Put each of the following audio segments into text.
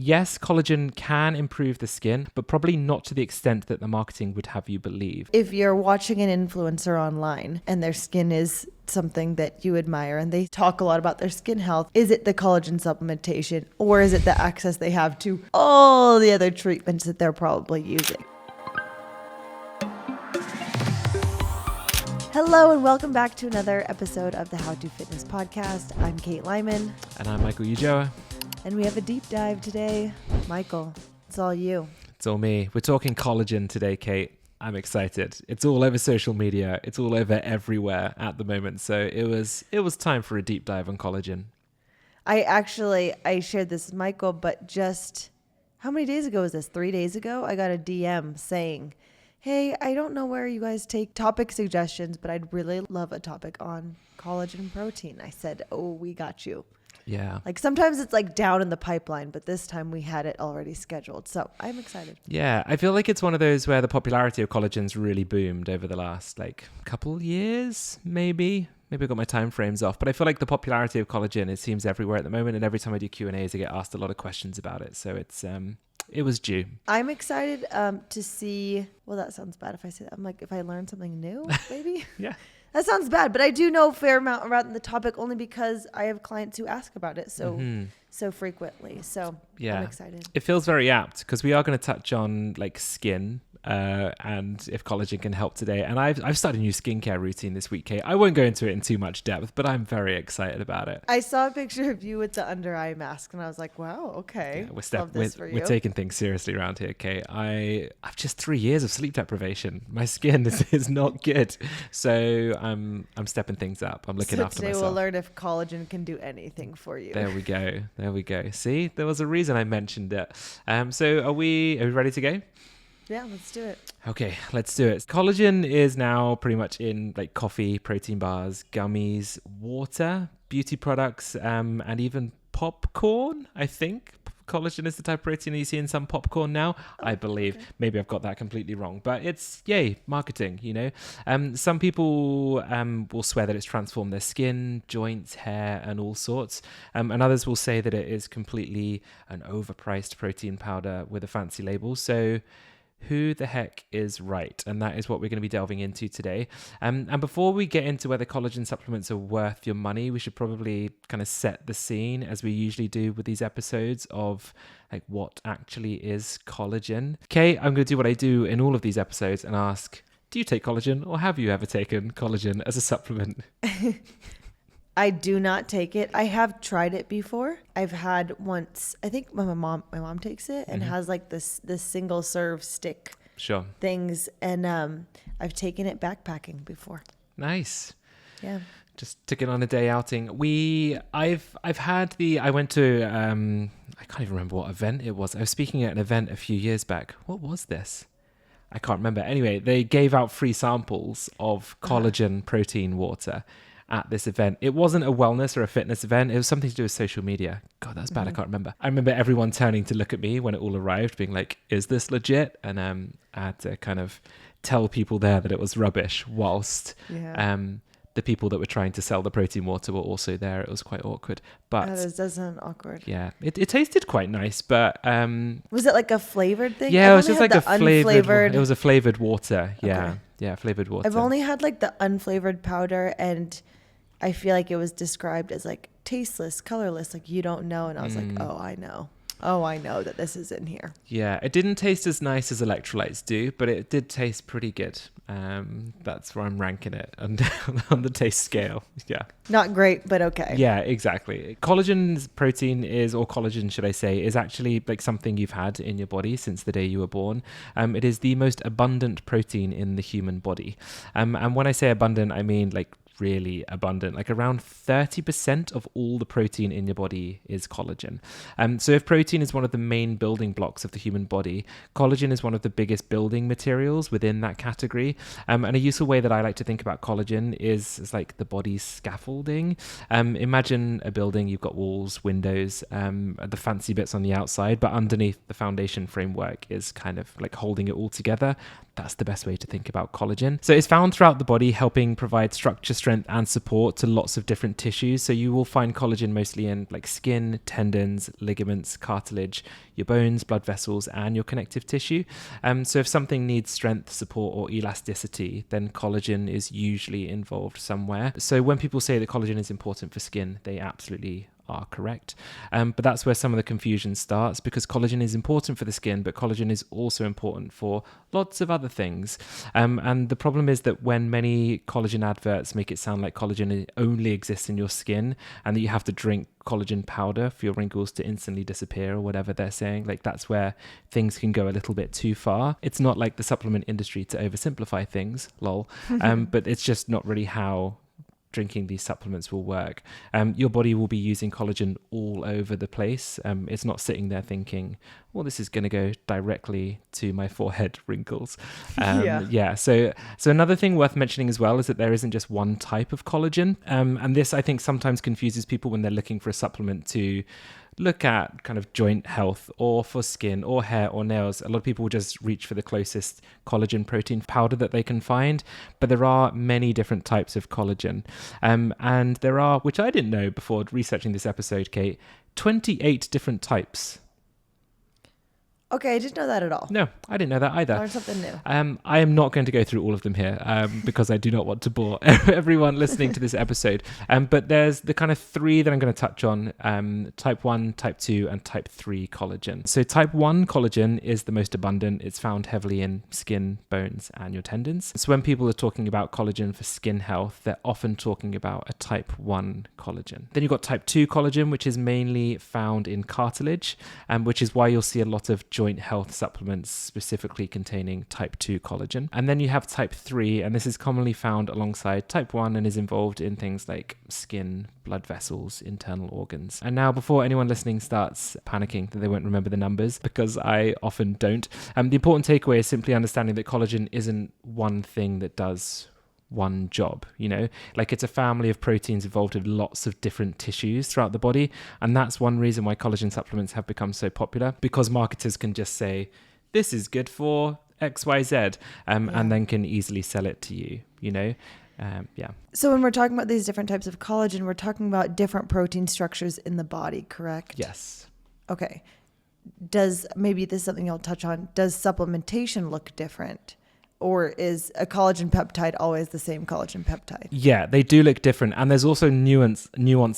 yes, collagen can improve the skin, but probably not to the extent that the marketing would have you believe. If you're watching an influencer online and their skin is something that you admire and they talk a lot about their skin health, is it the collagen supplementation or is it the access they have to all the other treatments that they're probably using? Hello and welcome back to another episode of the How to Fitness podcast. I'm Kate Lyman. And I'm Michael Ujoa. And we have a deep dive today. Michael, it's all you. It's all me. We're talking collagen today, Kate. I'm excited. It's all over social media. It's all over everywhere at the moment. So it was time for a deep dive on collagen. I shared this with Michael, but just how many days ago was this? 3 days ago, I got a DM saying, hey, I don't know where you guys take topic suggestions, but I'd really love a topic on collagen protein. I said, oh, we got you. Yeah. Like sometimes it's like down in the pipeline, but this time we had it already scheduled. So I'm excited. Yeah. I feel like it's one of those where the popularity of collagen's really boomed over the last couple years, maybe. Maybe I got my time frames off, but I feel like the popularity of collagen, it seems everywhere at the moment. And every time I do Q&As, I get asked a lot of questions about it. So it was due. I'm excited to see. Well, that sounds bad if I say that. I'm like, if I learn something new, maybe. Yeah. That sounds bad, but I do know a fair amount around the topic only because I have clients who ask about it so frequently. So yeah. I'm excited. It feels very apt because we are going to touch on skin and if collagen can help today. And I've started a new skincare routine this week, Kate. I won't go into it in too much depth, but I'm very excited about it. I saw a picture of you with the under eye mask and I was like, wow, okay. Yeah, we're taking things seriously around here, Kate. I've just 3 years of sleep deprivation. My skin is not good. So I'm stepping things up. I'm looking after myself. Today we'll learn if collagen can do anything for you. There we go. See, there was a reason I mentioned it. So are we ready to go? Yeah, let's do it. Okay, let's do it. Collagen is now pretty much in coffee, protein bars, gummies, water, beauty products, and even popcorn, I think. Collagen is the type of protein that you see in some popcorn now, I believe. Okay. Maybe I've got that completely wrong, but it's, yay, marketing, you know. Some people will swear that it's transformed their skin, joints, hair, and all sorts. And others will say that it is completely an overpriced protein powder with a fancy label. So who the heck is right? And that is what we're going to be delving into today. And before we get into whether collagen supplements are worth your money, we should probably kind of set the scene, as we usually do with these episodes, of what actually is collagen. Okay, I'm going to do what I do in all of these episodes and ask, do you take collagen or have you ever taken collagen as a supplement? I do not take it. I have tried it before. I've had once, I think my mom takes it and has this single serve stick things. And I've taken it backpacking before. Nice. Yeah. Just took it on a day outing. I went to, I can't even remember what event it was. I was speaking at an event a few years back. What was this? I can't remember. Anyway, they gave out free samples of collagen protein water at this event. It wasn't a wellness or a fitness event. It was something to do with social media. God, that's bad. I can't remember. I remember everyone turning to look at me when it all arrived, being like, is this legit? And I had to kind of tell people there that it was rubbish whilst the people that were trying to sell the protein water were also there. It was quite awkward. But that does sound awkward. Yeah, it tasted quite nice, but was it like a flavored thing? Yeah, it was just like a flavored. It was a flavored water. Yeah, okay. Yeah, flavored water. I've only had the unflavored powder, and I feel like it was described as tasteless, colorless, you don't know. And I was like, oh, I know. Oh, I know that this is in here. Yeah, it didn't taste as nice as electrolytes do, but it did taste pretty good. That's where I'm ranking it on the taste scale. Yeah. Not great, but okay. Yeah, exactly. Collagen should I say, is actually something you've had in your body since the day you were born. It is the most abundant protein in the human body. And when I say abundant, I mean really abundant. Around 30% of all the protein in your body is collagen. So if protein is one of the main building blocks of the human body, collagen is one of the biggest building materials within that category. And a useful way that I like to think about collagen is the body's scaffolding. Imagine a building, you've got walls, windows, the fancy bits on the outside, but underneath the foundation framework is kind of holding it all together. That's the best way to think about collagen. So it's found throughout the body, helping provide structure, strength, and support to lots of different tissues. So you will find collagen mostly in like skin, tendons, ligaments, cartilage, your bones, blood vessels, and your connective tissue. So if something needs strength, support, or elasticity, then collagen is usually involved somewhere. So when people say that collagen is important for skin, they absolutely are correct. But that's where some of the confusion starts, because collagen is important for the skin, but collagen is also important for lots of other things. And the problem is that when many collagen adverts make it sound like collagen only exists in your skin and that you have to drink collagen powder for your wrinkles to instantly disappear or whatever they're saying, like that's where things can go a little bit too far. It's not like the supplement industry to oversimplify things, lol, but it's just not really how drinking these supplements will work. Your body will be using collagen all over the place. It's not sitting there thinking, well, this is going to go directly to my forehead wrinkles. So another thing worth mentioning as well is that there isn't just one type of collagen. And this, I think, sometimes confuses people when they're looking for a supplement to look at kind of joint health or for skin or hair or nails. A lot of people will just reach for the closest collagen protein powder that they can find, but there are many different types of collagen. And there are, which I didn't know before researching this episode, Kate, 28 different types. Okay, I didn't know that at all. No, I didn't know that either. Learn something new. I am not going to go through all of them here because I do not want to bore everyone listening to this episode. But there's the kind of three that I'm going to touch on, type 1, type 2, and type 3 collagen. So type 1 collagen is the most abundant. It's found heavily in skin, bones, and your tendons. So when people are talking about collagen for skin health, they're often talking about a type 1 collagen. Then you've got type 2 collagen, which is mainly found in cartilage, which is why you'll see a lot of joint health supplements specifically containing type 2 collagen. And then you have type 3, and this is commonly found alongside type 1 and is involved in things like skin, blood vessels, internal organs. And now, before anyone listening starts panicking that they won't remember the numbers, because I often don't, the important takeaway is simply understanding that collagen isn't one thing that does one job, like it's a family of proteins involved in lots of different tissues throughout the body. And that's one reason why collagen supplements have become so popular, because marketers can just say, this is good for XYZ, and then can easily sell it to you, So when we're talking about these different types of collagen, we're talking about different protein structures in the body, correct? Yes. Okay. Maybe this is something you'll touch on, does supplementation look different? Or is a collagen peptide always the same collagen peptide? Yeah, they do look different. And there's also nuance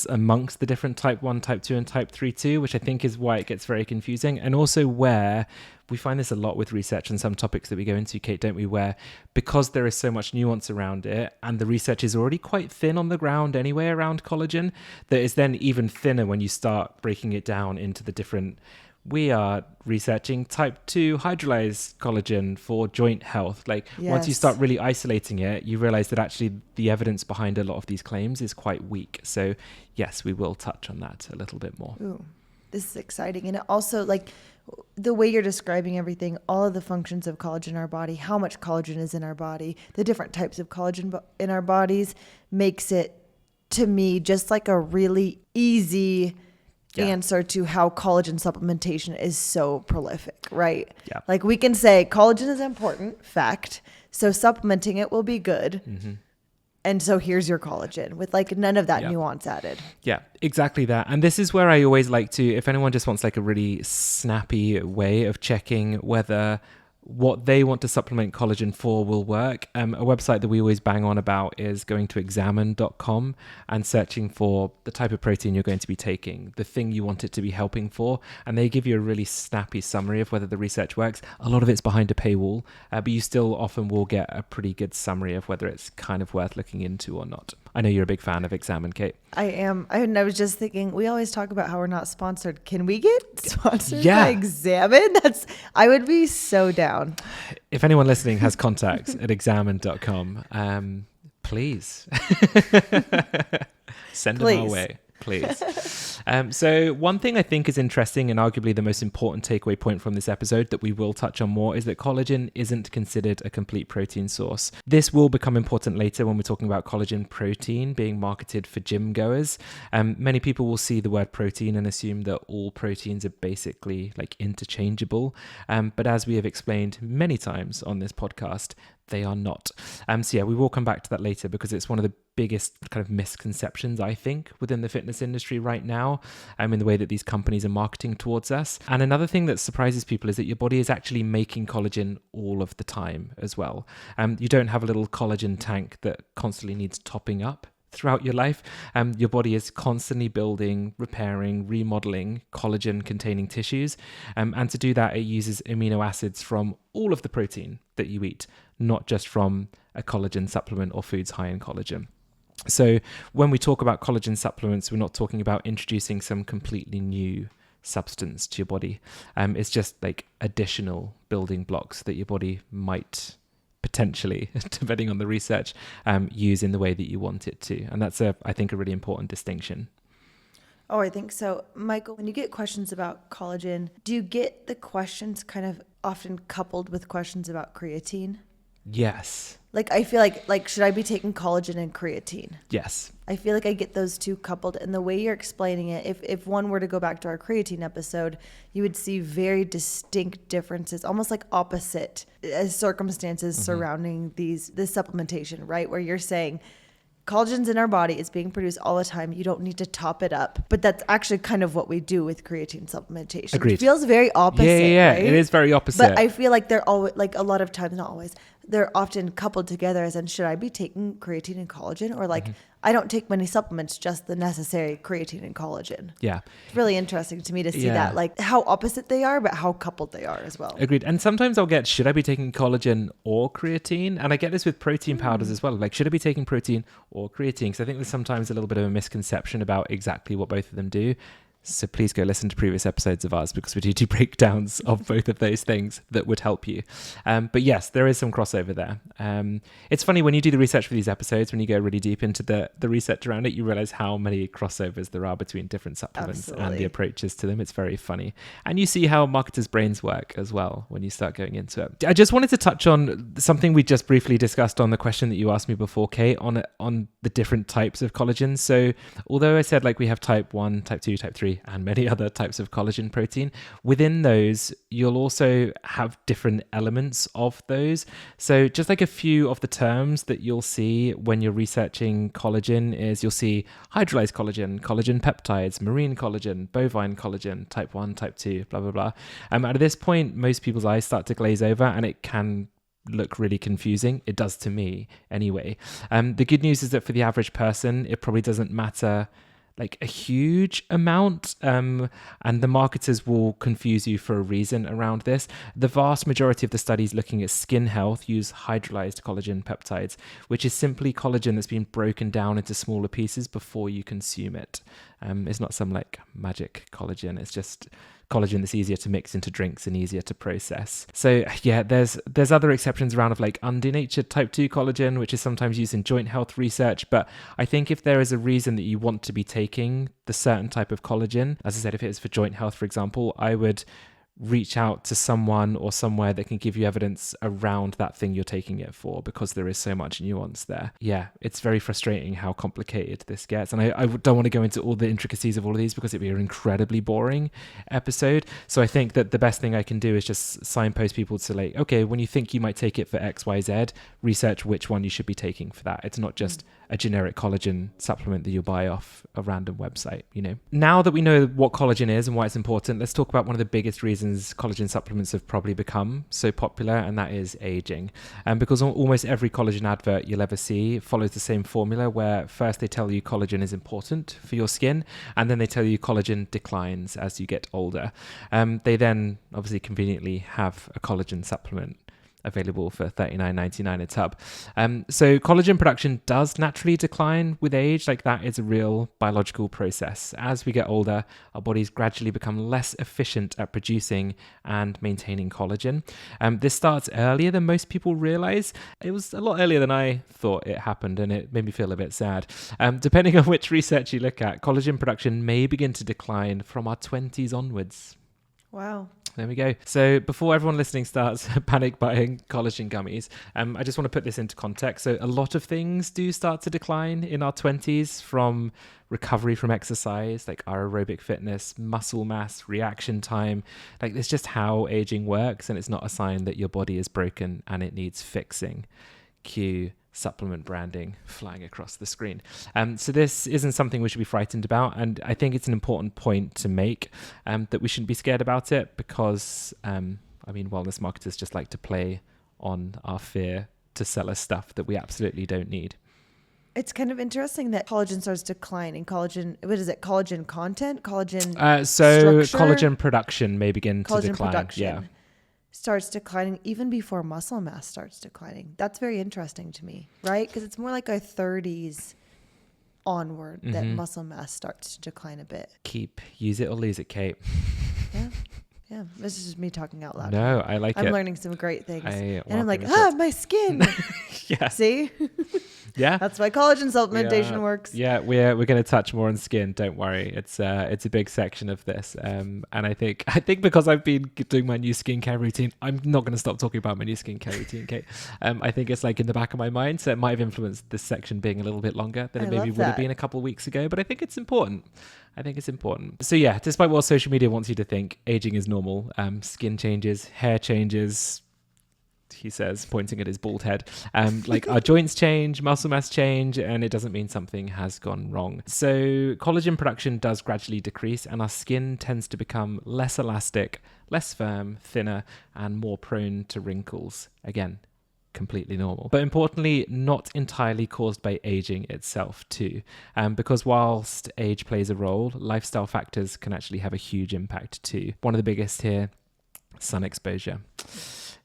amongst the different type 1, type 2, and type 3 too, which I think is why it gets very confusing. And also where we find this a lot with research and some topics that we go into, Kate, don't we? Where because there is so much nuance around it and the research is already quite thin on the ground anyway around collagen, that is then even thinner when you start breaking it down into the different. We are researching type 2 hydrolyzed collagen for joint health. Like once you start really isolating it, you realize that actually the evidence behind a lot of these claims is quite weak. So yes, we will touch on that a little bit more. Ooh, this is exciting. And it also, like the way you're describing everything, all of the functions of collagen in our body, how much collagen is in our body, the different types of collagen in our bodies makes it, to me, just like a really easy answer to how collagen supplementation is so prolific, right? Yeah. Like we can say collagen is important, fact. So supplementing it will be good. Mm-hmm. And so here's your collagen with like none of that nuance added. Yeah, exactly that. And this is where I always like to, if anyone just wants like a really snappy way of checking whether what they want to supplement collagen for will work. A website that we always bang on about is going to examen.com and searching for the type of protein you're going to be taking, the thing you want it to be helping for. And they give you a really snappy summary of whether the research works. A lot of it's behind a paywall, but you still often will get a pretty good summary of whether it's kind of worth looking into or not. I know you're a big fan of Examen, Kate. I am. And I was just thinking, we always talk about how we're not sponsored. Can we get sponsored by Examen? I would be so down. If anyone listening has contacts at examen.com, please send them our way. Please. So one thing I think is interesting and arguably the most important takeaway point from this episode that we will touch on more is that collagen isn't considered a complete protein source. This will become important later when we're talking about collagen protein being marketed for gym goers. Many people will see the word protein and assume that all proteins are basically like interchangeable. But as we have explained many times on this podcast, they are not. So yeah, we will come back to that later because it's one of the biggest kind of misconceptions, I think, within the fitness industry right now, in the way that these companies are marketing towards us. And another thing that surprises people is that your body is actually making collagen all of the time as well. You don't have a little collagen tank that constantly needs topping up throughout your life. Your body is constantly building, repairing, remodeling collagen-containing tissues. And to do that, it uses amino acids from all of the protein that you eat, not just from a collagen supplement or foods high in collagen. So when we talk about collagen supplements, we're not talking about introducing some completely new substance to your body. It's just like additional building blocks that your body might potentially, depending on the research, use in the way that you want it to. And that's, I think, a really important distinction. Oh, I think so. Michael, when you get questions about collagen, do you get the questions kind of often coupled with questions about creatine? Yes. Like, I feel like should I be taking collagen and creatine? Yes. I feel like I get those two coupled. And the way you're explaining it, if one were to go back to our creatine episode, you would see very distinct differences, almost like opposite circumstances surrounding this supplementation, right? Where you're saying collagen's in our body, it's being produced all the time. You don't need to top it up. But that's actually kind of what we do with creatine supplementation. Agreed. It feels very opposite. Yeah. Right? It is very opposite. But I feel like they're always, like a lot of times, not always, they're often coupled together as in, should I be taking creatine and collagen? Or like, I don't take many supplements, just the necessary creatine and collagen. Yeah. It's really interesting to me to see that, like how opposite they are, but how coupled they are as well. Agreed. And sometimes I'll get, should I be taking collagen or creatine? And I get this with protein powders as well. Like, should I be taking protein or creatine? Because I think there's sometimes a little bit of a misconception about exactly what both of them do. So please go listen to previous episodes of ours because we do breakdowns of both of those things that would help you. But yes, there is some crossover there. It's funny when you do the research for these episodes, when you go really deep into the research around it, you realize how many crossovers there are between different supplements and the approaches to them. It's very funny. And you see how marketers' brains work as well when you start going into it. I just wanted to touch on something we just briefly discussed on the question that you asked me before, Kate, on the different types of collagen. So although I said like we have type 1, type 2, type 3, and many other types of collagen protein. Within those, you'll also have different elements of those. So just like a few of the terms that you'll see when you're researching collagen is you'll see hydrolyzed collagen, collagen peptides, marine collagen, bovine collagen, type 1, type 2, blah, blah, blah. At this point, most people's eyes start to glaze over and it can look really confusing. It does to me anyway. The good news is that for the average person, it probably doesn't matter like a huge amount, and the marketers will confuse you for a reason around this. The vast majority of the studies looking at skin health use hydrolyzed collagen peptides, which is simply collagen that's been broken down into smaller pieces before you consume it. It's not some like magic collagen. It's just collagen that's easier to mix into drinks and easier to process. So yeah, there's other exceptions around of like undenatured type 2 collagen, which is sometimes used in joint health research. But I think if there is a reason that you want to be taking the certain type of collagen, as I said, if it is for joint health, for example, I would reach out to someone or somewhere that can give you evidence around that thing you're taking it for, because there is so much nuance there. Yeah, it's very frustrating how complicated this gets. And I don't want to go into all the intricacies of all of these because it'd be an incredibly boring episode. So I think that the best thing I can do is just signpost people to like, okay, when you think you might take it for X, Y, Z, research which one you should be taking for that. It's not just a generic collagen supplement that you'll buy off a random website, you know. Now that we know what collagen is and why it's important, let's talk about one of the biggest reasons collagen supplements have probably become so popular, and that is aging. Because almost every collagen advert you'll ever see follows the same formula where first they tell you collagen is important for your skin, and then they tell you collagen declines as you get older. They then obviously conveniently have a collagen supplement available for $39.99 a tub. So collagen production does naturally decline with age. Like, that is a real biological process. As we get older, our bodies gradually become less efficient at producing and maintaining collagen. This starts earlier than most people realize. It was a lot earlier than I thought it happened, and it made me feel a bit sad. Depending on which research you look at, collagen production may begin to decline from our 20s onwards. Wow. There we go. So before everyone listening starts panic buying collagen gummies, I just want to put this into context. So a lot of things do start to decline in our 20s, from recovery from exercise, like our aerobic fitness, muscle mass, reaction time. Like, it's just how aging works, and it's not a sign that your body is broken and it needs fixing. Cue supplement branding flying across the screen. So this isn't something we should be frightened about, and I think it's an important point to make, that we shouldn't be scared about it, because wellness marketers just like to play on our fear to sell us stuff that we absolutely don't need. It's kind of interesting that collagen starts declining. Collagen, what is it? Collagen content? Collagen so structure? collagen production may begin to decline. Production. Yeah. Starts declining even before muscle mass starts declining. That's very interesting to me, right? Because it's more like our 30s onward that muscle mass starts to decline a bit. Use it or lose it, Kate. Yeah. This is just me talking out loud. No, I like it. I'm learning some great things. And I'm like, shots. my skin. Yeah. See? Yeah. That's why collagen supplementation works. Yeah, we're going to touch more on skin. Don't worry. It's a big section of this. And I think because I've been doing my new skincare routine, I'm not going to stop talking about my new skincare routine, Kate. I think it's like in the back of my mind, so it might have influenced this section being a little bit longer than it maybe would have been a couple of weeks ago. But I think it's important. So yeah, despite what social media wants you to think, aging is normal. Skin changes, hair changes, he says, pointing at his bald head. Like, our joints change, muscle mass change, and it doesn't mean something has gone wrong. So collagen production does gradually decrease, and our skin tends to become less elastic, less firm, thinner, and more prone to wrinkles. Again, completely normal. But importantly, not entirely caused by aging itself too. Because whilst age plays a role, lifestyle factors can actually have a huge impact too. One of the biggest here, sun exposure.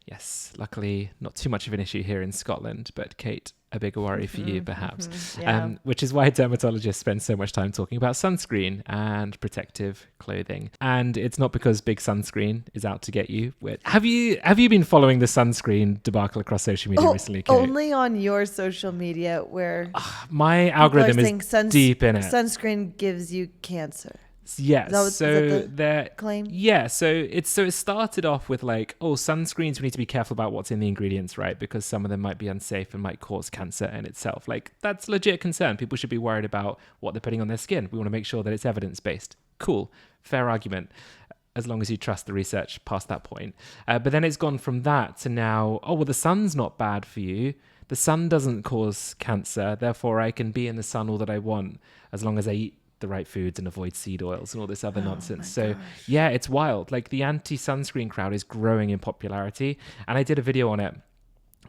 Yes, luckily not too much of an issue here in Scotland, but Kate, a bigger worry for you perhaps. Yeah. Which is why dermatologists spend so much time talking about sunscreen and protective clothing. And it's not because big sunscreen is out to get you. Have you been following the sunscreen debacle across social media recently, Kate? Only on your social media, where my algorithm is deep in it. Sunscreen gives you cancer. Yes, so the claim. Yeah, so it started off with like, sunscreens, we need to be careful about what's in the ingredients, right? Because some of them might be unsafe and might cause cancer in itself. Like, that's legit concern. People should be worried about what they're putting on their skin. We want to make sure that it's evidence-based. Cool, fair argument, as long as you trust the research past that point. But then it's gone from that to now, the sun's not bad for you. The sun doesn't cause cancer, therefore I can be in the sun all that I want as long as I eat the right foods and avoid seed oils and all this other nonsense. So yeah, it's wild. Like, the anti-sunscreen crowd is growing in popularity, and I did a video on it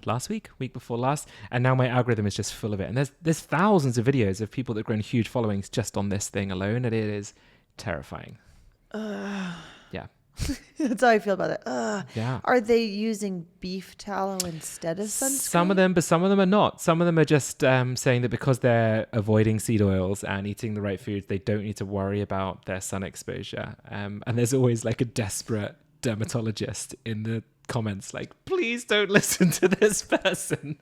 last week before last, and now my algorithm is just full of it. And there's thousands of videos of people that have grown huge followings just on this thing alone, and it is terrifying. Yeah. That's how I feel about it. Yeah. Are they using beef tallow instead of sunscreen? Some of them, but some of them are not. Some of them are just saying that because they're avoiding seed oils and eating the right foods, they don't need to worry about their sun exposure. And there's always like a desperate dermatologist in the comments like, please don't listen to this person.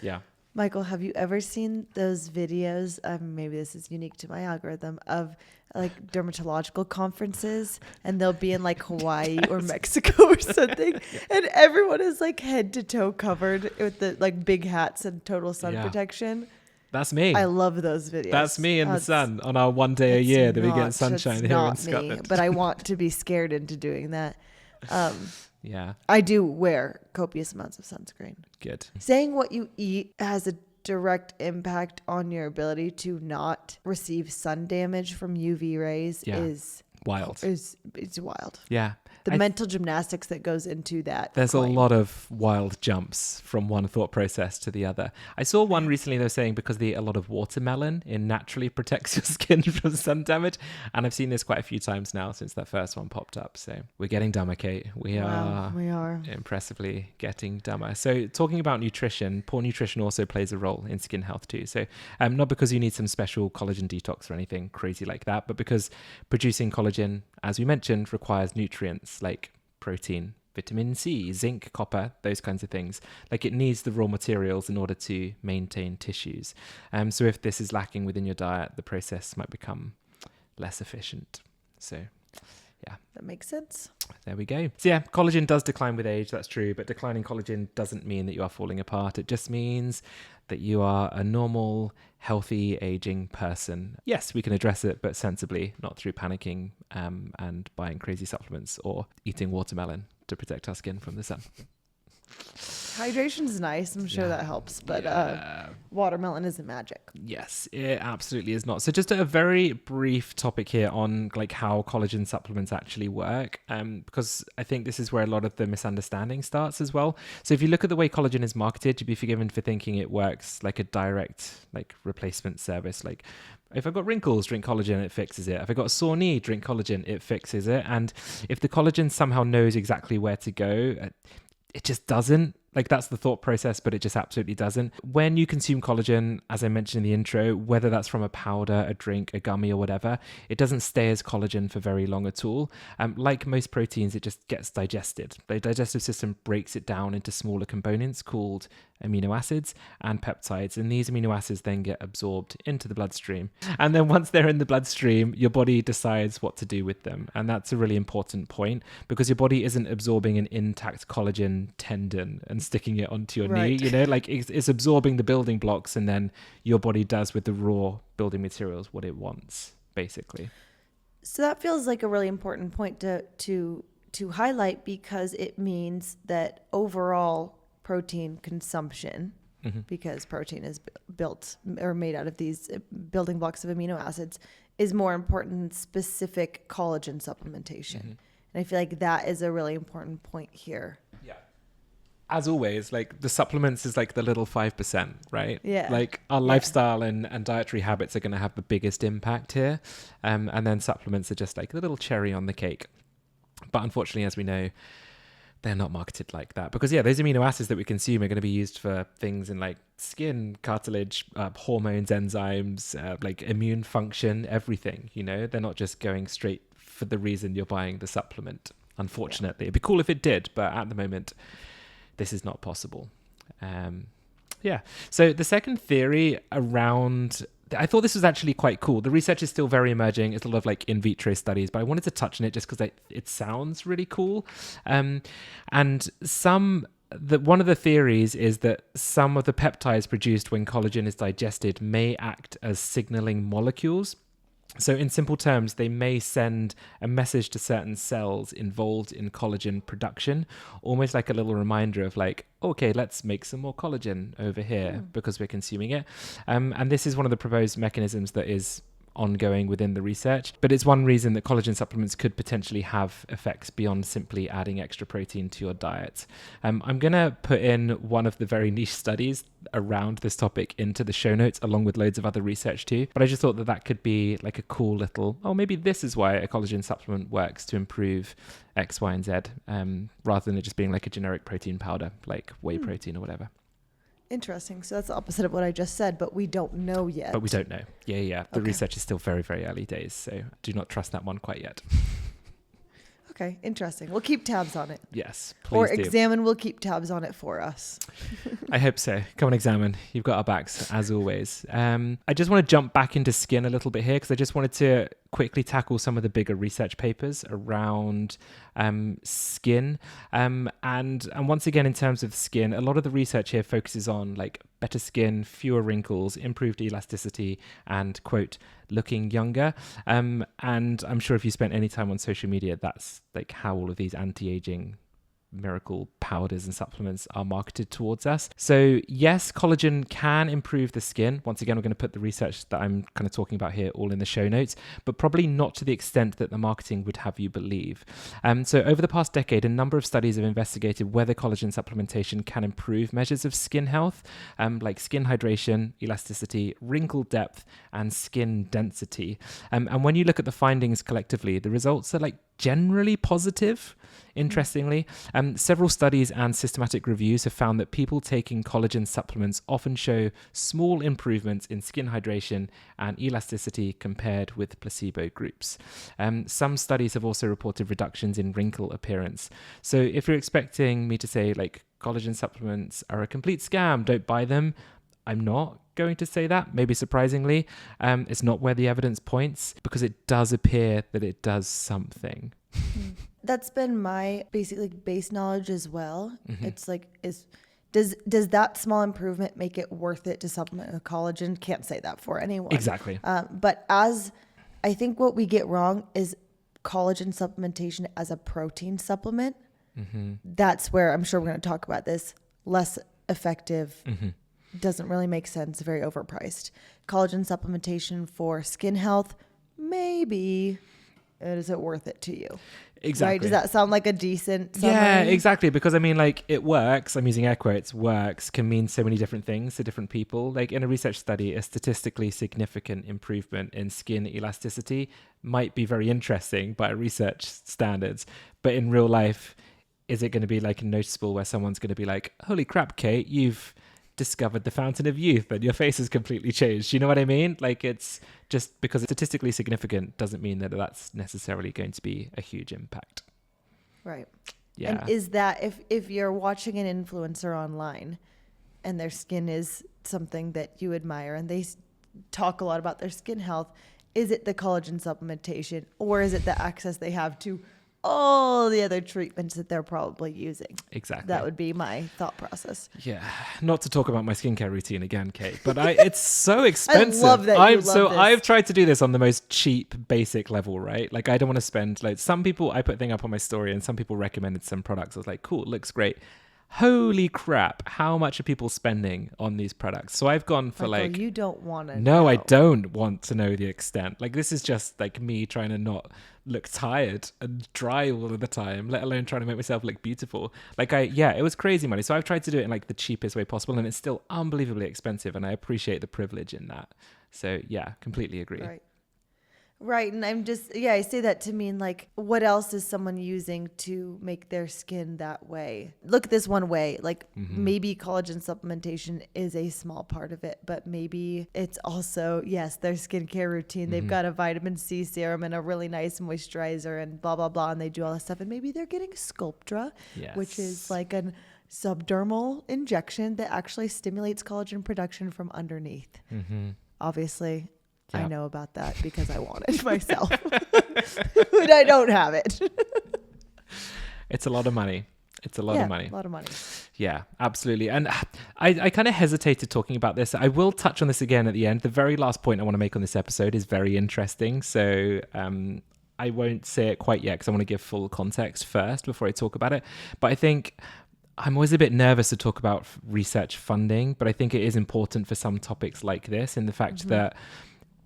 Yeah. Michael, have you ever seen those videos? Maybe this is unique to my algorithm, of like dermatological conferences, and they'll be in like Hawaii or Mexico or something, and everyone is like head to toe covered with the like big hats and total sun protection. That's me. I love those videos. That's me in the sun on our one day a year that we get sunshine here in Scotland. But I want to be scared into doing that. Yeah. I do wear copious amounts of sunscreen. Good. Saying what you eat has a direct impact on your ability to not receive sun damage from UV rays is wild. It's wild. Yeah. The I mental gymnastics that goes into that. There's claim. a lot of wild jumps from one thought process to the other. I saw one recently they were saying because they eat a lot of watermelon, it naturally protects your skin from sun damage. And I've seen this quite a few times now since that first one popped up. So we're getting dumber, Kate. We are impressively getting dumber. So talking about nutrition, poor nutrition also plays a role in skin health too. So not because you need some special collagen detox or anything crazy like that, but because producing collagen, as we mentioned, requires nutrients like protein, vitamin C, zinc, copper, those kinds of things. Like it needs the raw materials in order to maintain tissues. So if this is lacking within your diet, the process might become less efficient. So yeah. That makes sense. There we go. So yeah, collagen does decline with age, that's true, but declining collagen doesn't mean that you are falling apart. It just means that you are a normal, healthy, aging person. Yes, we can address it, but sensibly, not through panicking and buying crazy supplements or eating watermelon to protect our skin from the sun. Hydration is nice. I'm sure that helps, but watermelon isn't magic. Yes, it absolutely is not. So just a very brief topic here on like how collagen supplements actually work, because I think this is where a lot of the misunderstanding starts as well. So if you look at the way collagen is marketed, you'd be forgiven for thinking it works like a direct like replacement service. Like if I've got wrinkles, drink collagen, it fixes it. If I've got a sore knee, drink collagen, it fixes it. And if the collagen somehow knows exactly where to go, it just doesn't. Like that's the thought process, but it just absolutely doesn't. When you consume collagen, as I mentioned in the intro, whether that's from a powder, a drink, a gummy or whatever, it doesn't stay as collagen for very long at all. Like most proteins, it just gets digested. The digestive system breaks it down into smaller components called amino acids and peptides. And these amino acids then get absorbed into the bloodstream. And then once they're in the bloodstream, your body decides what to do with them. And that's a really important point because your body isn't absorbing an intact collagen tendon and sticking it onto your knee, you know, like it's absorbing the building blocks and then your body does with the raw building materials what it wants, basically. So that feels like a really important point to highlight because it means that overall protein consumption, because protein is built or made out of these building blocks of amino acids, is more important than specific collagen supplementation. And I feel like that is a really important point here. Yeah. As always, like the supplements is like the little 5%, right? Yeah. Like our lifestyle and dietary habits are going to have the biggest impact here. And then supplements are just like the little cherry on the cake. But unfortunately, as we know, they're not marketed like that because those amino acids that we consume are going to be used for things in like skin, cartilage, hormones, enzymes, like immune function, everything, you know, they're not just going straight for the reason you're buying the supplement. Unfortunately, it'd be cool if it did, but at the moment this is not possible. So the second theory around, I thought this was actually quite cool. The research is still very emerging. It's a lot of like in vitro studies, but I wanted to touch on it just because it sounds really cool. And one of the theories is that some of the peptides produced when collagen is digested may act as signaling molecules. So in simple terms, they may send a message to certain cells involved in collagen production, almost like a little reminder of like, okay, let's make some more collagen over here because we're consuming it. And this is one of the proposed mechanisms that is ongoing within the research, but it's one reason that collagen supplements could potentially have effects beyond simply adding extra protein to your diet. I'm going to put in one of the very niche studies around this topic into the show notes along with loads of other research too, but I just thought that could be like a cool little, maybe this is why a collagen supplement works to improve X, Y, and Z, rather than it just being like a generic protein powder, like whey protein or whatever. Interesting. So that's the opposite of what I just said, but we don't know yet. But we don't know. Yeah. The research is still very, very early days, so do not trust that one quite yet. Okay, interesting. We'll keep tabs on it. Yes, please do. Examine will keep tabs on it for us. I hope so. Come on, Examine. You've got our backs, as always. I just want to jump back into skin a little bit here because I just wanted to quickly tackle some of the bigger research papers around skin. And once again, in terms of skin, a lot of the research here focuses on like better skin, fewer wrinkles, improved elasticity, and quote, looking younger. And I'm sure if you spent any time on social media, that's like how all of these anti-aging miracle powders and supplements are marketed towards us. So yes, collagen can improve the skin. Once again, we're going to put the research that I'm kind of talking about here all in the show notes, but probably not to the extent that the marketing would have you believe. So over the past decade, a number of studies have investigated whether collagen supplementation can improve measures of skin health, like skin hydration, elasticity, wrinkle depth, and skin density. And when you look at the findings collectively, the results are like generally positive. Interestingly, several studies and systematic reviews have found that people taking collagen supplements often show small improvements in skin hydration and elasticity compared with placebo groups. Some studies have also reported reductions in wrinkle appearance. So if you're expecting me to say like collagen supplements are a complete scam, don't buy them, I'm not going to say that, maybe surprisingly. It's not where the evidence points, because it does appear that it does something. That's been my basically base knowledge as well. It's like, does that small improvement make it worth it to supplement with collagen? Can't say that for anyone. Exactly. But as I think what we get wrong is collagen supplementation as a protein supplement. That's where I'm sure we're going to talk about this. Less effective, doesn't really make sense, very overpriced. Collagen supplementation for skin health, maybe. Is it worth it to you? Exactly. Right? Does that sound like a decent summary? Yeah, exactly. Because I mean, like, it works. I'm using air quotes. Works can mean so many different things to different people. Like in a research study, a statistically significant improvement in skin elasticity might be very interesting by research standards. But in real life, is it going to be like noticeable where someone's going to be like, holy crap, Kate, you've discovered the fountain of youth and your face has completely changed. You know what I mean? Like, it's just because it's statistically significant doesn't mean that that's necessarily going to be a huge impact. Right. Yeah. And is that if you're watching an influencer online and their skin is something that you admire and they talk a lot about their skin health, is it the collagen supplementation or is it the access they have to all the other treatments that they're probably using? Exactly. That would be my thought process. Yeah. Not to talk about my skincare routine again, Kate, but it's so expensive. I love that you love this. I've tried to do this on the most cheap, basic level, right? Like, I don't want to spend, like, some people, I put a thing up on my story and some people recommended some products. I was like, cool, looks great. Holy crap, how much are people spending on these products? So I've gone for Michael, like... you don't want to No, know. I don't want to know the extent. Like, this is just like me trying to not look tired and dry all of the time, let alone trying to make myself look beautiful. Like, it was crazy money. So I've tried to do it in like the cheapest way possible, and it's still unbelievably expensive, and I appreciate the privilege in that. So yeah, completely agree. Right. And I'm just, I say that to mean like, what else is someone using to make their skin that way? Look at this one way, like maybe collagen supplementation is a small part of it, but maybe it's also, yes, their skincare routine. They've got a vitamin C serum and a really nice moisturizer and blah, blah, blah. And they do all this stuff. And maybe they're getting Sculptra, which is like an subdermal injection that actually stimulates collagen production from underneath. Obviously. Yep. I know about that because I want it myself, but I don't have it. It's a lot of money. It's a lot of money. A lot of money. Yeah, absolutely. And I kind of hesitated talking about this. I will touch on this again at the end. The very last point I want to make on this episode is very interesting. So I won't say it quite yet because I want to give full context first before I talk about it. But I think I'm always a bit nervous to talk about research funding, but I think it is important for some topics like this in the fact that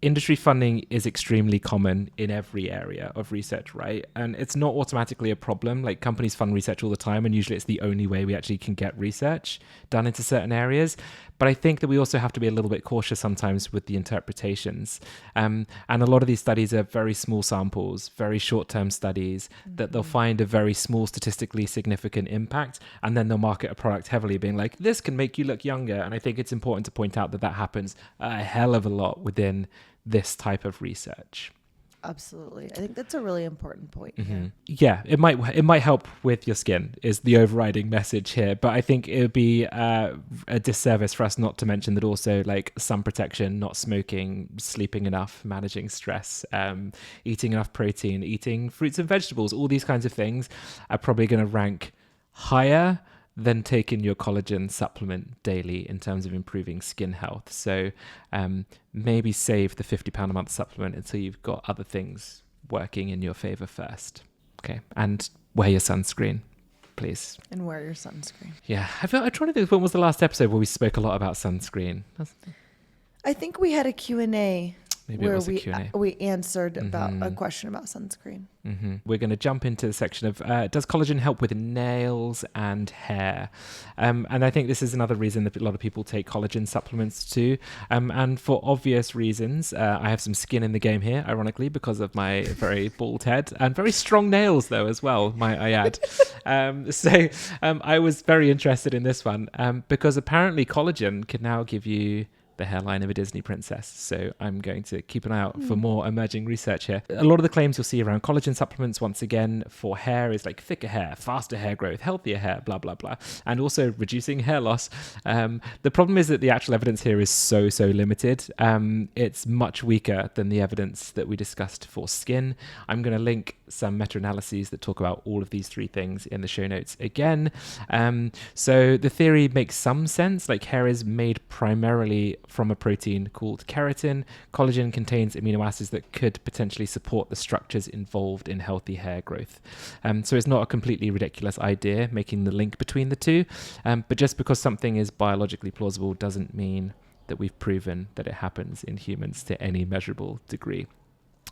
industry funding is extremely common in every area of research, right? And it's not automatically a problem. Like, companies fund research all the time, and usually it's the only way we actually can get research done into certain areas. But I think that we also have to be a little bit cautious sometimes with the interpretations. And a lot of these studies are very small samples, very short-term studies that they'll find a very small statistically significant impact, and then they'll market a product heavily being like, this can make you look younger. And I think it's important to point out that that happens a hell of a lot within this type of research. Absolutely. I think that's a really important point here. Yeah, it might help with your skin is the overriding message here. But I think it would be a disservice for us not to mention that also, like, sun protection, not smoking, sleeping enough, managing stress, eating enough protein, eating fruits and vegetables, all these kinds of things are probably going to rank higher than taking your collagen supplement daily in terms of improving skin health. So maybe save the £50 a month supplement until you've got other things working in your favor first. Okay. And wear your sunscreen. please. And wear your sunscreen. Yeah, I'm trying to think, when was the last episode where we spoke a lot about sunscreen? I think we had a Q&A Maybe it where was a Q&A. we answered about a question about sunscreen. We're going to jump into the section of does collagen help with nails and hair? And I think this is another reason that a lot of people take collagen supplements too. And for obvious reasons, I have some skin in the game here, ironically, because of my very bald head and very strong nails, though, as well, might I add. So I was very interested in this one because apparently collagen can now give you the hairline of a Disney princess. So I'm going to keep an eye out for more emerging research here. A lot of the claims you'll see around collagen supplements, once again, for hair is like thicker hair, faster hair growth, healthier hair, blah, blah, blah, and also reducing hair loss. The problem is that the actual evidence here is so limited. It's much weaker than the evidence that we discussed for skin. I'm going to link some meta-analyses that talk about all of these three things in the show notes again. So the theory makes some sense. Like, hair is made primarily from a protein called keratin. Collagen contains amino acids that could potentially support the structures involved in healthy hair growth. So it's not a completely ridiculous idea making the link between the two. But just because something is biologically plausible doesn't mean that we've proven that it happens in humans to any measurable degree.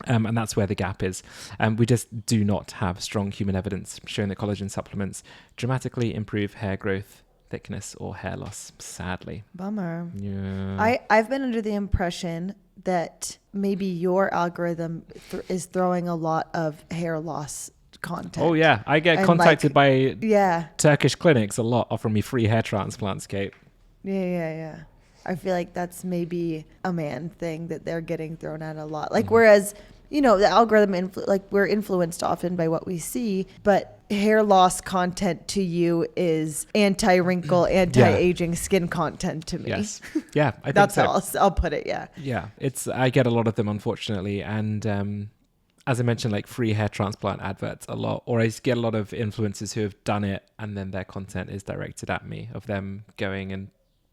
And that's where the gap is. We just do not have strong human evidence showing that collagen supplements dramatically improve hair growth, thickness, or hair loss, sadly. Bummer. Yeah. I've been under the impression that maybe your algorithm is throwing a lot of hair loss content. Oh, yeah. I get And contacted by Yeah. Turkish clinics a lot offering me free hair transplants, Kate. Yeah. I feel like that's maybe a man thing that they're getting thrown at a lot. Like, whereas, the algorithm, we're influenced often by what we see, but hair loss content to you is anti-wrinkle, anti-aging skin content to me. Yes. Yeah, I think That's so. how I'll put it, yeah. Yeah, I get a lot of them, unfortunately. And as I mentioned, like free hair transplant adverts a lot, or I get a lot of influencers who have done it and then their content is directed at me of them going and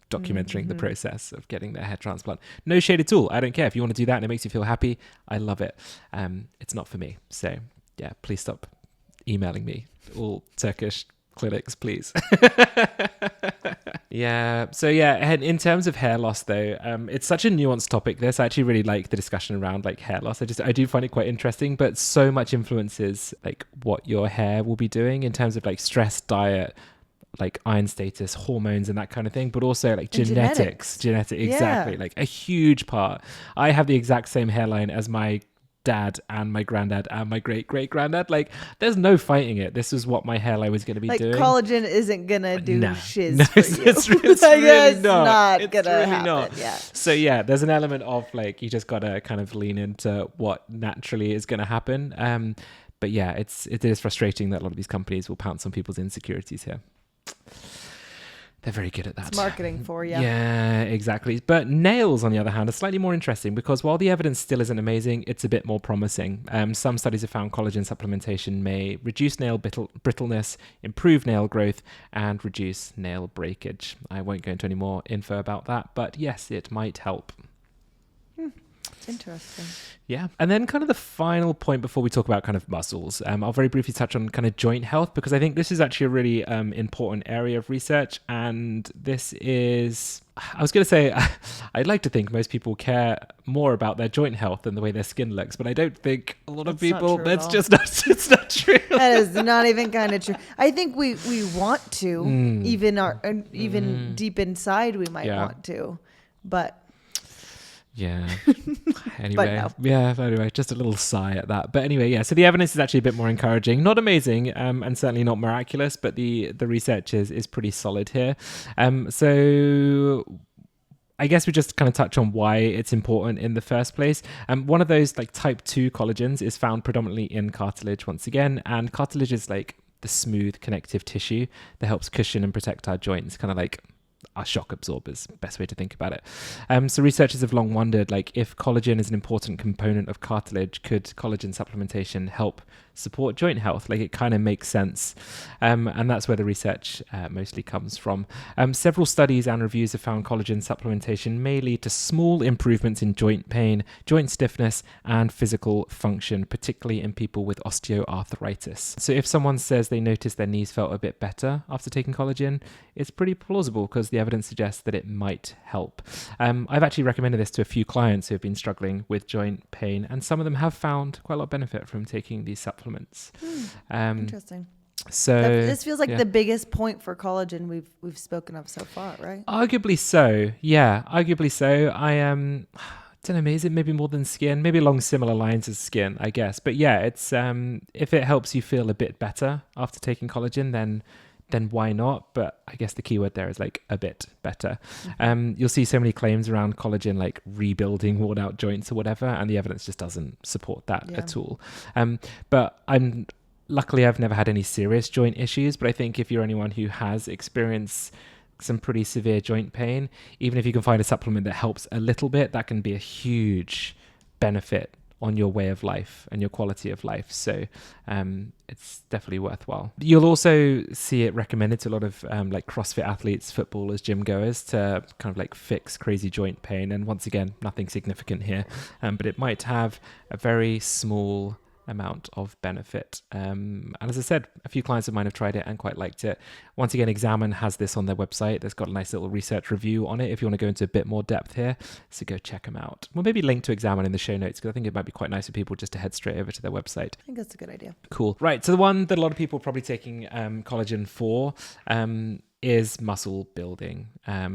documenting the process of getting their hair transplant. No shade at all. I don't care. If you want to do that and it makes you feel happy, I love it. It's not for me. So yeah, please stop emailing me, all Turkish clinics, please. Yeah. So yeah, and in terms of hair loss though, it's such a nuanced topic. This I actually really like the discussion around like hair loss. I do find it quite interesting, but so much influences like what your hair will be doing in terms of like stress, diet, like iron status, hormones and that kind of thing, but also like genetics, exactly, like a huge part. I have the exact same hairline as my dad and my granddad and my great-great-granddad. Like, there's no fighting it. This is what my hairline was going to be doing. Collagen isn't gonna do shiz for you. It's really not. It's gonna really happen. not. Yeah. So yeah, there's an element of like you just gotta kind of lean into what naturally is going to happen. But yeah, it is frustrating that a lot of these companies will pounce on people's insecurities here. They're very good at that. It's marketing for you. Yeah, exactly. But nails, on the other hand, are slightly more interesting because while the evidence still isn't amazing, it's a bit more promising. Some studies have found collagen supplementation may reduce nail brittleness, improve nail growth, and reduce nail breakage. I won't go into any more info about that, but yes, it might help. Interesting. Yeah. And then kind of the final point before we talk about kind of muscles, I'll very briefly touch on kind of joint health because I think this is actually a really important area of research. And this is, I was going to say, I'd like to think most people care more about their joint health than the way their skin looks, but I don't think a lot of people, that's just not, it's not true. That is not even kind of true. I think we want to, even deep inside, we might want to, but yeah. Anyway, no. anyway, just a little sigh at that. But anyway, yeah, so the evidence is actually a bit more encouraging. Not amazing, and certainly not miraculous, but the research is pretty solid here. So I guess we just kind of touch on why it's important in the first place. One of those like type 2 collagens is found predominantly in cartilage once again, and cartilage is like the smooth connective tissue that helps cushion and protect our joints, kind of like our shock absorbers, best way to think about it. So researchers have long wondered, like, if collagen is an important component of cartilage, could collagen supplementation help support joint health? Like, it kind of makes sense. And that's where the research mostly comes from. Several studies and reviews have found collagen supplementation may lead to small improvements in joint pain, joint stiffness, and physical function, particularly in people with osteoarthritis. So if someone says they noticed their knees felt a bit better after taking collagen, it's pretty plausible because the evidence suggests that it might help. I've actually recommended this to a few clients who have been struggling with joint pain, and some of them have found quite a lot of benefit from taking these supplements. Interesting. So this feels like the biggest point for collagen we've spoken of so far, right? Arguably so. Yeah, arguably so. I don't know, is it maybe more than skin? Maybe along similar lines as skin, I guess. But yeah, it's if it helps you feel a bit better after taking collagen, then why not? But I guess the key word there is like a bit better. You'll see so many claims around collagen like rebuilding worn out joints or whatever, and the evidence just doesn't support that at all. But luckily I've never had any serious joint issues, but I think if you're anyone who has experienced some pretty severe joint pain, even if you can find a supplement that helps a little bit, that can be a huge benefit on your way of life and your quality of life. So it's definitely worthwhile. You'll also see it recommended to a lot of like CrossFit athletes, footballers, gym goers to kind of like fix crazy joint pain. And once again, nothing significant here, but it might have a very small amount of benefit. And as I said, a few clients of mine have tried it and quite liked it. Once again, Examine has this on their website. There's got a nice little research review on it if you want to go into a bit more depth here. So go check them out. We'll maybe link to Examine in the show notes because I think it might be quite nice for people just to head straight over to their website. I think that's a good idea. Cool. Right. So the one that a lot of people are probably taking collagen for is muscle building.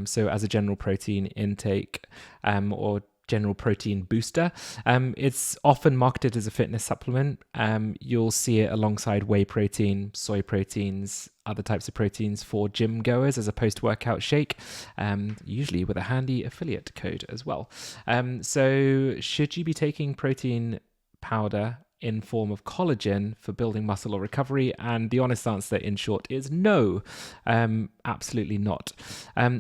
So as a general protein intake or general protein booster. It's often marketed as a fitness supplement. You'll see it alongside whey protein, soy proteins, other types of proteins for gym goers as a post-workout shake, usually with a handy affiliate code as well. So should you be taking protein powder in form of collagen for building muscle or recovery? And the honest answer, in short, is no, absolutely not.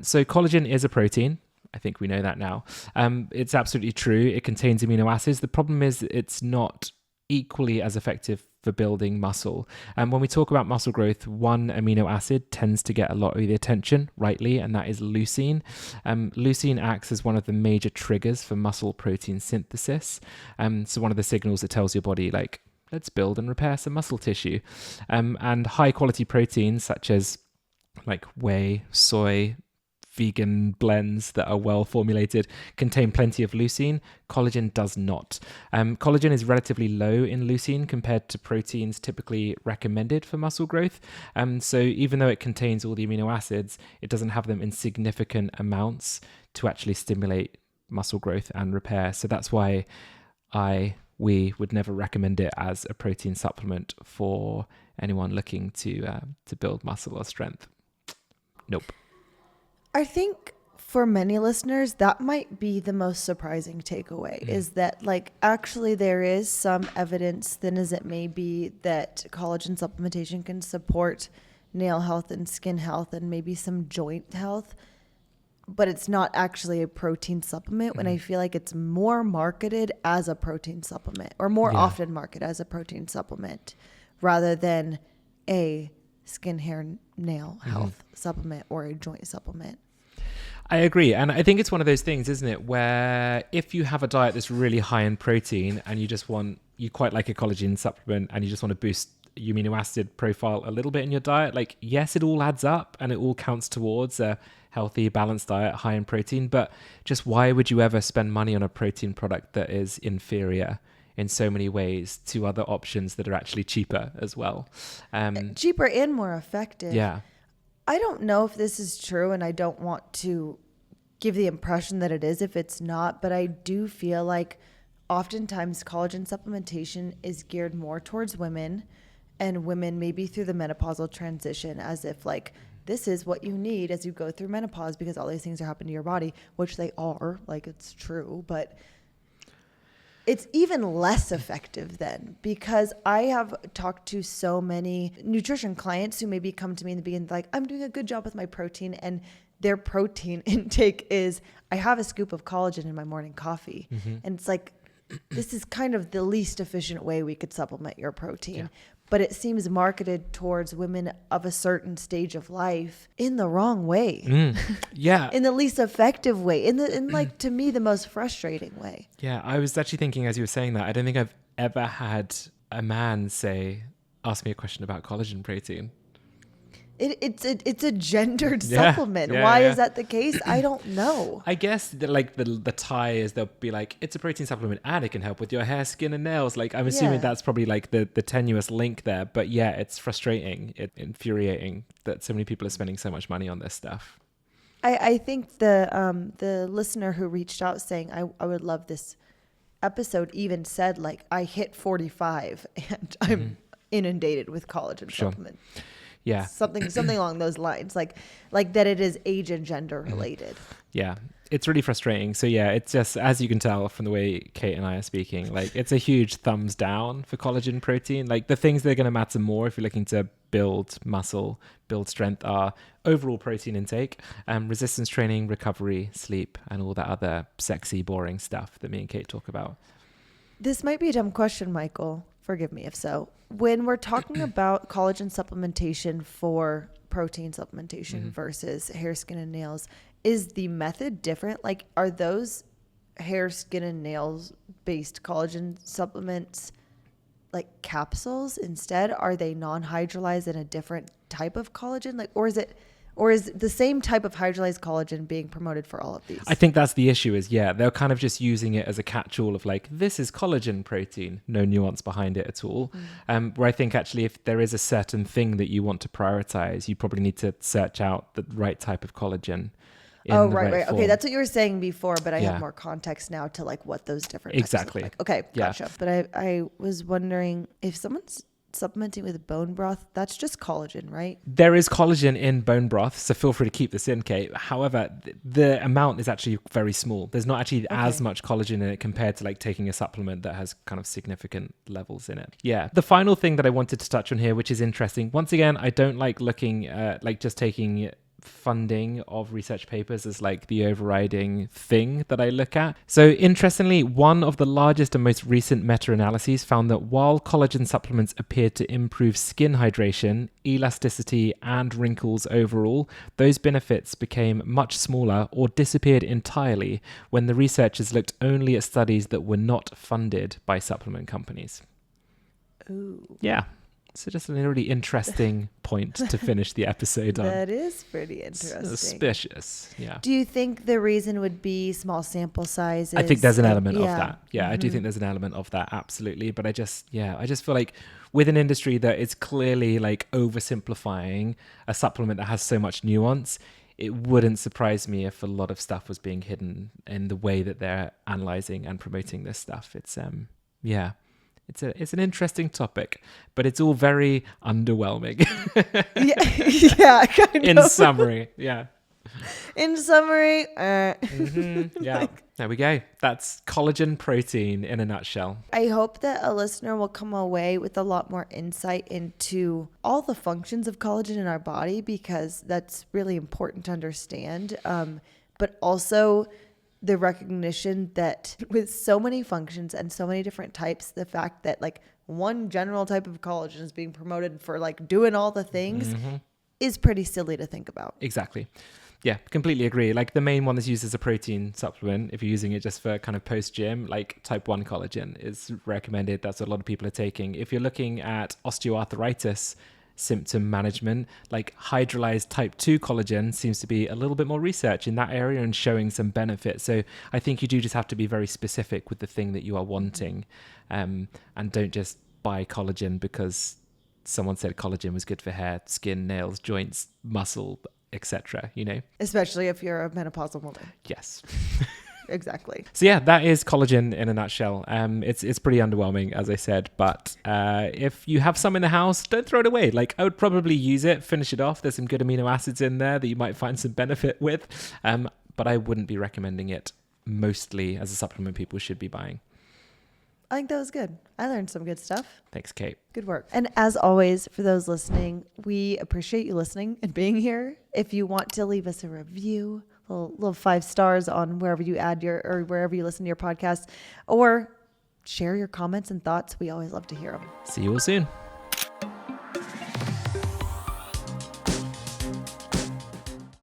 So collagen is a protein. I think we know that now. It's absolutely true. It contains amino acids. The problem is it's not equally as effective for building muscle. And when we talk about muscle growth, one amino acid tends to get a lot of the attention, rightly, and that is leucine. Leucine acts as one of the major triggers for muscle protein synthesis. So one of the signals that tells your body, like, let's build and repair some muscle tissue. And high quality proteins such as like whey, soy, vegan blends that are well formulated contain plenty of leucine. Collagen does not. Collagen is relatively low in leucine compared to proteins typically recommended for muscle growth. So even though it contains all the amino acids, it doesn't have them in significant amounts to actually stimulate muscle growth and repair. So that's why we would never recommend it as a protein supplement for anyone looking to build muscle or strength. Nope. I think for many listeners, that might be the most surprising takeaway is that, like, actually there is some evidence, thin as it may be, that collagen supplementation can support nail health and skin health and maybe some joint health, but it's not actually a protein supplement when I feel like it's more marketed as a protein supplement or more often marketed as a protein supplement rather than a skin, hair, nail health supplement or a joint supplement. I agree. And I think it's one of those things, isn't it, where if you have a diet that's really high in protein and you quite like a collagen supplement and you just want to boost your amino acid profile a little bit in your diet, like, yes, it all adds up and it all counts towards a healthy, balanced diet high in protein. But just why would you ever spend money on a protein product that is inferior in so many ways to other options that are actually cheaper as well? Cheaper and more effective. Yeah. I don't know if this is true, and I don't want to give the impression that it is if it's not, but I do feel like oftentimes collagen supplementation is geared more towards women, and women maybe through the menopausal transition, as if like this is what you need as you go through menopause because all these things are happening to your body, which they are, like, it's true, but it's even less effective then, because I have talked to so many nutrition clients who maybe come to me in the beginning like, I'm doing a good job with my protein, and their protein intake is, I have a scoop of collagen in my morning coffee. And it's like, this is kind of the least efficient way we could supplement your protein. Yeah. But it seems marketed towards women of a certain stage of life in the wrong way. Yeah. In the least effective way. In like, to me, the most frustrating way. Yeah. I was actually thinking as you were saying that, I don't think I've ever had a man ask me a question about collagen protein. It's a gendered supplement. Why is that the case? I don't know. I guess the tie is they'll be like, it's a protein supplement and it can help with your hair, skin, and nails. Like, I'm assuming that's probably like the tenuous link there. But yeah, it's frustrating, it's infuriating that so many people are spending so much money on this stuff. I think the listener who reached out saying I would love this episode even said, like, I hit 45 and I'm inundated with collagen supplement. Yeah. Something along those lines, like that it is age and gender related. Yeah. It's really frustrating. So yeah, it's just, as you can tell from the way Kate and I are speaking, like, it's a huge thumbs down for collagen protein. Like, the things that are going to matter more if you're looking to build muscle, build strength are overall protein intake, resistance training, recovery, sleep, and all that other sexy, boring stuff that me and Kate talk about. This might be a dumb question, Michael. Forgive me if so. When we're talking about collagen supplementation for protein supplementation versus hair, skin, and nails, is the method different? Like, are those hair, skin, and nails based collagen supplements like capsules instead? Are they non-hydrolyzed in a different type of collagen? Like, or is the same type of hydrolyzed collagen being promoted for all of these? I think that's the issue is, they're kind of just using it as a catch-all of like, this is collagen protein, no nuance behind it at all. Where I think actually if there is a certain thing that you want to prioritize, you probably need to search out the right type of collagen. Oh, right. Okay, that's what you were saying before, but I have more context now to like what those different types exactly look like. Okay, gotcha. But I was wondering if someone's supplementing with bone broth, that's just collagen, right? There is collagen in bone broth, so feel free to keep this in, Kate. However, the amount is actually very small. There's not actually as much collagen in it compared to like taking a supplement that has kind of significant levels in it. Yeah. The final thing that I wanted to touch on here, which is interesting. Once again, I don't like looking like just taking funding of research papers as like the overriding thing that I look at. So interestingly, one of the largest and most recent meta-analyses found that while collagen supplements appeared to improve skin hydration, elasticity, and wrinkles overall, those benefits became much smaller or disappeared entirely when the researchers looked only at studies that were not funded by supplement companies. Ooh. Yeah. So just a really interesting point to finish the episode on. That is pretty interesting. Suspicious, yeah. Do you think the reason would be small sample sizes? I think there's an element of that. Yeah, I do think there's an element of that, absolutely. But I just feel like with an industry that is clearly like oversimplifying a supplement that has so much nuance, it wouldn't surprise me if a lot of stuff was being hidden in the way that they're analyzing and promoting this stuff. It's It's an interesting topic, but it's all very underwhelming. yeah, kind of. In summary, yeah. In summary, yeah. There we go. That's collagen protein in a nutshell. I hope that a listener will come away with a lot more insight into all the functions of collagen in our body, because that's really important to understand. But also the recognition that with so many functions and so many different types, the fact that like one general type of collagen is being promoted for like doing all the things is pretty silly to think about. Exactly. Yeah, completely agree. Like the main one that's used as a protein supplement, if you're using it just for kind of post-gym, like type 1 collagen is recommended. That's what a lot of people are taking. If you're looking at osteoarthritis symptom management, like hydrolyzed type 2 collagen seems to be a little bit more research in that area and showing some benefit. So I think you do just have to be very specific with the thing that you are wanting, and don't just buy collagen because someone said collagen was good for hair, skin, nails, joints, muscle, etc. Especially if you're a menopausal woman. Yes. Exactly. So yeah, that is collagen in a nutshell. It's pretty underwhelming, as I said, but if you have some in the house, don't throw it away. Like, I would probably use it, finish it off. There's some good amino acids in there that you might find some benefit with, but I wouldn't be recommending it mostly as a supplement people should be buying. I think that was good. I learned some good stuff. Thanks, Kate. Good work. And as always, for those listening, we appreciate you listening and being here. If you want to leave us a review, little 5 stars on wherever you wherever you listen to your podcast, or share your comments and thoughts, we always love to hear them. See you all soon.